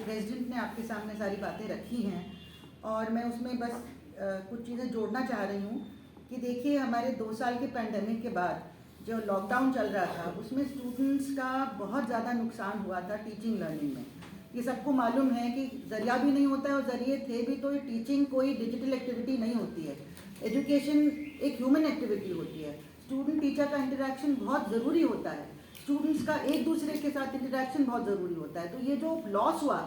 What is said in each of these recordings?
President ने आपके सामने सारी बातें रखी हैं और मैं उसमें बस कुछ चीज़ें जोड़ना चाह रही हूँ कि देखिए, हमारे 2 साल के पैंडेमिक के बाद जो लॉकडाउन चल रहा था उसमें स्टूडेंट्स का बहुत ज़्यादा नुकसान हुआ था टीचिंग लर्निंग में। ये सबको मालूम है कि ज़रिया भी नहीं होता है और ज़रिए थे भी तो टीचिंग कोई डिजिटल एक्टिविटी नहीं होती है। एजुकेशन एक ह्यूमन एक्टिविटी होती है। स्टूडेंट टीचर का इंटरेक्शन बहुत ज़रूरी होता है। स्टूडेंट्स का एक दूसरे के साथ इंटरेक्शन बहुत ज़रूरी होता है। तो ये जो लॉस हुआ,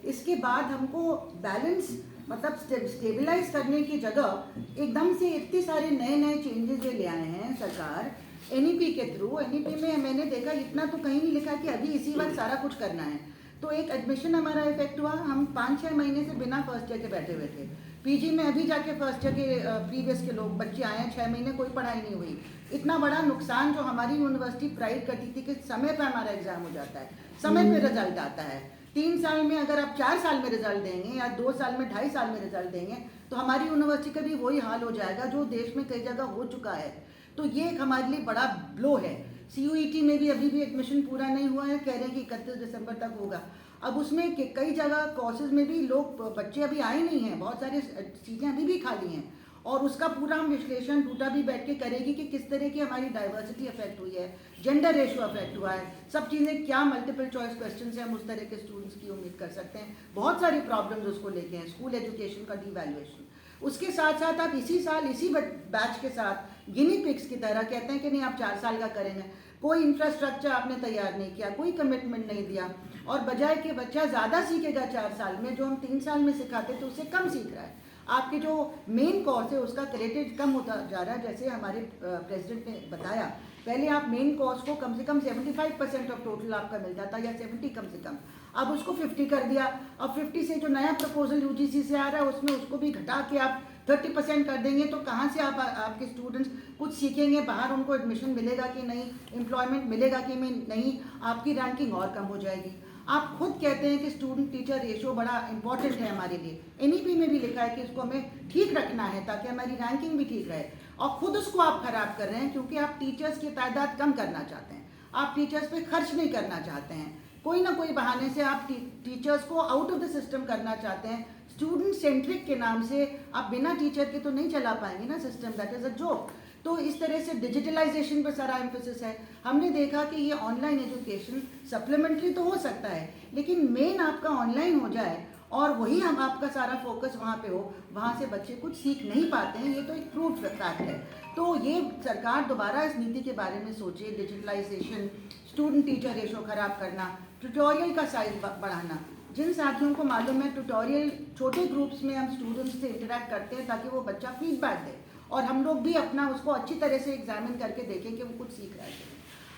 इसके बाद हमको बैलेंस मतलब स्टेबलाइज करने की जगह एकदम से इतने सारे नए नए चेंजेस ये ले आए हैं सरकार एनईपी के थ्रू। एनईपी में मैंने देखा इतना तो कहीं नहीं लिखा कि अभी इसी वक्त सारा कुछ करना है। तो एक एडमिशन हमारा इफेक्ट हुआ, हम 5-6 महीने से बिना फर्स्ट ईयर के बैठे हुए थे। पीजी में अभी जाके फर्स्ट ईयर के प्रीवियस के लोग बच्चे आए हैं, 6 महीने कोई पढ़ाई नहीं हुई। इतना बड़ा नुकसान जो हमारी यूनिवर्सिटी प्राइड करती थी कि समय पर हमारा एग्जाम हो जाता है, समय पर रिजल्ट आता है। 3 साल में अगर आप 4 साल में रिजल्ट देंगे या 2 साल में 2.5 साल में रिजल्ट देंगे तो हमारी यूनिवर्सिटी का भी वही हाल हो जाएगा जो देश में कई जगह हो चुका है। तो ये एक हमारे लिए बड़ा ब्लो है। CUET में भी अभी भी एडमिशन पूरा नहीं हुआ है, कह रहे हैं कि 31 दिसंबर तक होगा। अब उसमें कई जगह कोर्सेज में भी लोग बच्चे अभी आए नहीं हैं, बहुत सारी चीज़ें अभी भी खाली हैं और उसका पूरा हम विश्लेषण टूटा भी बैठ के करेगी कि किस तरह की हमारी डाइवर्सिटी अफेक्ट हुई है, जेंडर रेशियो अफेक्ट हुआ है, सब चीज़ें क्या मल्टीपल चॉइस क्वेश्चन से हम उस तरह के स्टूडेंट्स की उम्मीद कर सकते हैं। बहुत सारी प्रॉब्लम्स उसको लेके हैं, स्कूल एजुकेशन का डिवैल्यूएशन। उसके साथ साथ आप इसी साल इसी बैच के साथ गिनी पिग्स की तरह कहते हैं कि नहीं आप 4 साल का करेंगे। कोई इंफ्रास्ट्रक्चर आपने तैयार नहीं किया, कोई कमिटमेंट नहीं दिया और बजाय कि बच्चा ज़्यादा सीखेगा 4 साल में, जो हम 3 साल में सिखाते तो उससे कम सीख रहा है। आपके जो मेन कोर्स है उसका क्रेडिट कम होता जा रहा है। जैसे हमारे प्रेसिडेंट ने बताया, पहले आप मेन कोर्स को कम से कम 75% ऑफ टोटल आपका मिलता था या 70 कम से कम, अब उसको 50 कर दिया। अब 50 से जो नया प्रपोजल UGC से आ रहा है उसमें उसको भी घटा के आप 30% कर देंगे तो कहाँ से आपके स्टूडेंट्स कुछ सीखेंगे, बाहर उनको एडमिशन मिलेगा कि नहीं, एम्प्लॉयमेंट मिलेगा कि नहीं, आपकी रैंकिंग और कम हो जाएगी। आप खुद कहते हैं कि स्टूडेंट टीचर रेशियो बड़ा इंपॉर्टेंट है हमारे लिए, एनईपी में भी लिखा है कि इसको हमें ठीक रखना है ताकि हमारी रैंकिंग भी ठीक रहे, और खुद उसको आप खराब कर रहे हैं क्योंकि आप टीचर्स की तादाद कम करना चाहते हैं, आप टीचर्स पे खर्च नहीं करना चाहते हैं, कोई ना कोई बहाने से आप टीचर्स को आउट ऑफ द सिस्टम करना चाहते हैं। स्टूडेंट सेंट्रिक के नाम से आप बिना टीचर के तो नहीं चला पाएंगे ना system, that is a joke. तो इस तरह से डिजिटलाइजेशन पर सारा एम्फोसिस है। हमने देखा कि ये ऑनलाइन एजुकेशन सप्लीमेंट्री तो हो सकता है लेकिन मेन आपका ऑनलाइन हो जाए और वही हम आपका सारा फोकस वहाँ पे हो, वहाँ से बच्चे कुछ सीख नहीं पाते हैं। ये तो एक प्रूफ फैक्ट है। तो ये सरकार दोबारा इस नीति के बारे में सोचे। डिजिटलाइजेशन, स्टूडेंट टीचर रेशो खराब करना, ट्यूटोरियल का साइज बढ़ाना। जिन साथियों को मालूम है ट्यूटोरियल छोटे ग्रुप्स में हम स्टूडेंट्स से इंटरेक्ट करते हैं ताकि वो बच्चा फीडबैक दे और हम लोग भी अपना उसको अच्छी तरह से एग्जामिन करके देखें कि वो कुछ सीख रहा है।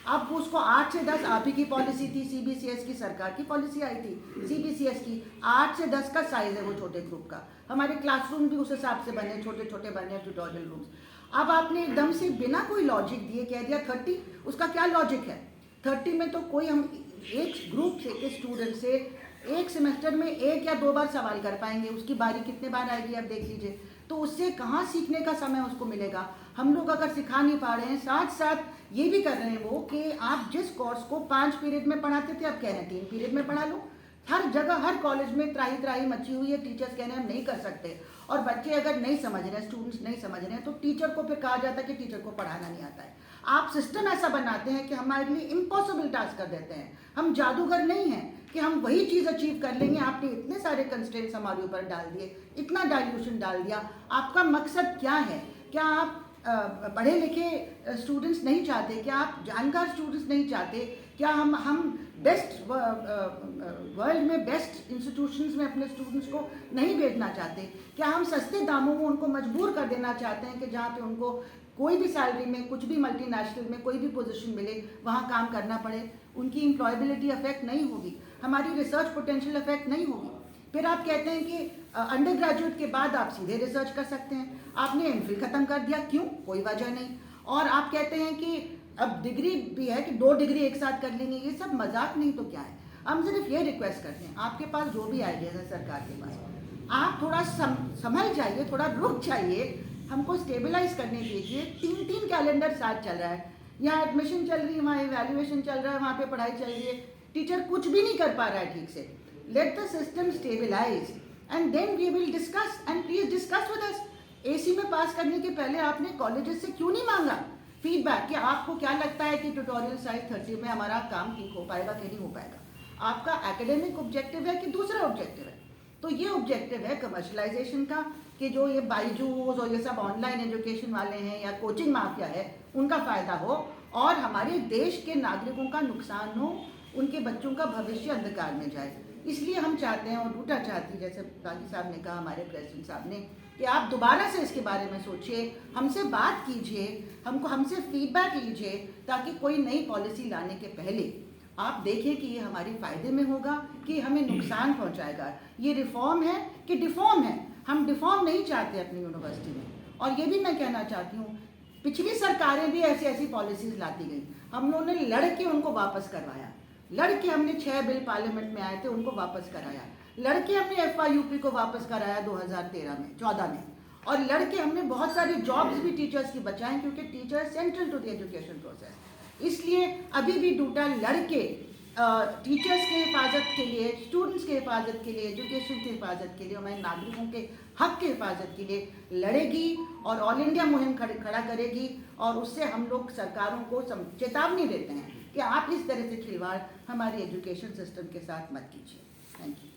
अब उसको 8 से 10 आप ही की पॉलिसी थी, CBCS की सरकार की पॉलिसी आई थी, CBCS की 8 से 10 का साइज है वो छोटे ग्रुप का। हमारे क्लासरूम भी उस हिसाब से बने, छोटे छोटे बने ट्यूटोरियल रूम्स। अब आपने एकदम से बिना कोई लॉजिक दिए कह दिया 30, उसका क्या लॉजिक है? 30 में तो कोई हम एक ग्रुप से के स्टूडेंट से एक सेमेस्टर में 1 या 2 बार सवाल कर पाएंगे, उसकी बारी कितने बार आएगी आप देख लीजिए। तो उससे कहाँ सीखने का समय उसको मिलेगा? हम लोग अगर सिखा नहीं पा रहे हैं, साथ साथ ये भी कर रहे हैं वो कि आप जिस कोर्स को 5 पीरियड में पढ़ाते थे आप कह रहे हैं 3 पीरियड में पढ़ा लो। हर जगह हर कॉलेज में त्राही त्राही मची हुई है, टीचर्स कह रहे हैं हम नहीं कर सकते और बच्चे अगर नहीं समझ रहे हैं, स्टूडेंट्स नहीं समझ रहे हैं तो टीचर को फिर कहा जाता है कि टीचर को पढ़ाना नहीं आता है। आप सिस्टम ऐसा बनाते हैं कि हमारे लिए इम्पॉसिबल टास्क कर देते हैं। हम जादूगर नहीं हैं कि हम वही चीज़ अचीव कर लेंगे। आपने इतने सारे कंस्ट्रेंट्स हमारे ऊपर डाल दिए, इतना डाइल्यूशन डाल दिया। आपका मकसद क्या है? क्या आप पढ़े लिखे स्टूडेंट्स नहीं चाहते? क्या आप जानकार स्टूडेंट्स नहीं चाहते? क्या हम बेस्ट वर्ल्ड में बेस्ट इंस्टीट्यूशंस में अपने स्टूडेंट्स को नहीं भेजना चाहते? क्या हम सस्ते दामों में उनको मजबूर कर देना चाहते हैं कि जहाँ पे उनको कोई भी सैलरी में, कुछ भी मल्टीनेशनल में कोई भी पोजीशन मिले वहाँ काम करना पड़े? उनकी एम्प्लॉयबिलिटी अफेक्ट नहीं होगी, हमारी रिसर्च पोटेंशियल अफेक्ट नहीं होगी। फिर आप कहते हैं कि अंडर ग्रेजुएट के बाद आप सीधे रिसर्च कर सकते हैं। आपने एमफिल ख़त्म कर दिया, क्यों? कोई वजह नहीं। और आप कहते हैं कि अब डिग्री भी है कि 2 डिग्री एक साथ कर लेंगे। ये सब मजाक नहीं तो क्या है? हम सिर्फ ये रिक्वेस्ट करते हैं, आपके पास जो भी आइडियाज़ है सरकार के पास, आप थोड़ा संभल जाइए, थोड़ा रुक जाइए, हमको स्टेबलाइज करने दीजिए। 3 कैलेंडर साथ चल रहा है, यहाँ एडमिशन चल रही है, वहाँ इवैल्यूएशन चल रहा है, वहाँ पे पढ़ाई चल रही है, टीचर कुछ भी नहीं कर पा रहा है ठीक से। let the system stabilize and then we will discuss, and please discuss with us. AC में पास करने के पहले आपने कॉलेजेस से क्यों नहीं मांगा फीडबैक कि आपको क्या लगता है कि ट्यूटोरियल साइज 30 में हमारा काम ठीक हो पाएगा कि नहीं हो पाएगा? आपका एकेडमिक ऑब्जेक्टिव है कि दूसरा ऑब्जेक्टिव है? तो ये ऑब्जेक्टिव है कमर्शलाइजेशन का, कि जो ये बाईजूस और ये सब ऑनलाइन एजुकेशन वाले हैं या कोचिंग माफिया है उनका फ़ायदा हो और हमारे देश के नागरिकों का नुकसान हो, उनके बच्चों का भविष्य अंधकार में जाए। इसलिए हम चाहते हैं और डूटा चाहती, जैसे बागी साहब ने कहा, हमारे प्रेसिडेंट साहब ने, कि आप दोबारा से इसके बारे में सोचिए, हमसे बात कीजिए, हमसे फीडबैक लीजिए, ताकि कोई नई पॉलिसी लाने के पहले आप देखें कि ये हमारे फ़ायदे में होगा कि हमें नुकसान पहुंचाएगा। ये रिफॉर्म है कि डिफॉर्म है? हम डिफॉर्म नहीं चाहते अपनी यूनिवर्सिटी में। और ये भी मैं कहना चाहती हूँ, पिछली सरकारें भी ऐसी ऐसी पॉलिसीज़ लाती गई, हम लोगों ने लड़ के उनको वापस करवाया। लड़के हमने 6 बिल पार्लियामेंट में आए थे, उनको वापस कराया। लड़के हमने FYUP को वापस कराया 2014 में। और लड़के हमने बहुत सारी जॉब्स भी टीचर्स की बचाएं, क्योंकि teacher central to the education process. इसलिए अभी भी डूटा लड़के टीचर्स के हिफाजत के लिए, स्टूडेंट्स के हिफाजत के लिए, एजुकेशन की हिफाजत के लिए, हमारे नागरिकों के हक के हिफाजत के लिए लड़ेगी और ऑल इंडिया मुहिम खड़ा करेगी। और उससे हम लोग सरकारों को चेतावनी देते हैं कि आप इस तरह से खिलवाड़ हमारे एजुकेशन सिस्टम के साथ मत कीजिए। Thank you.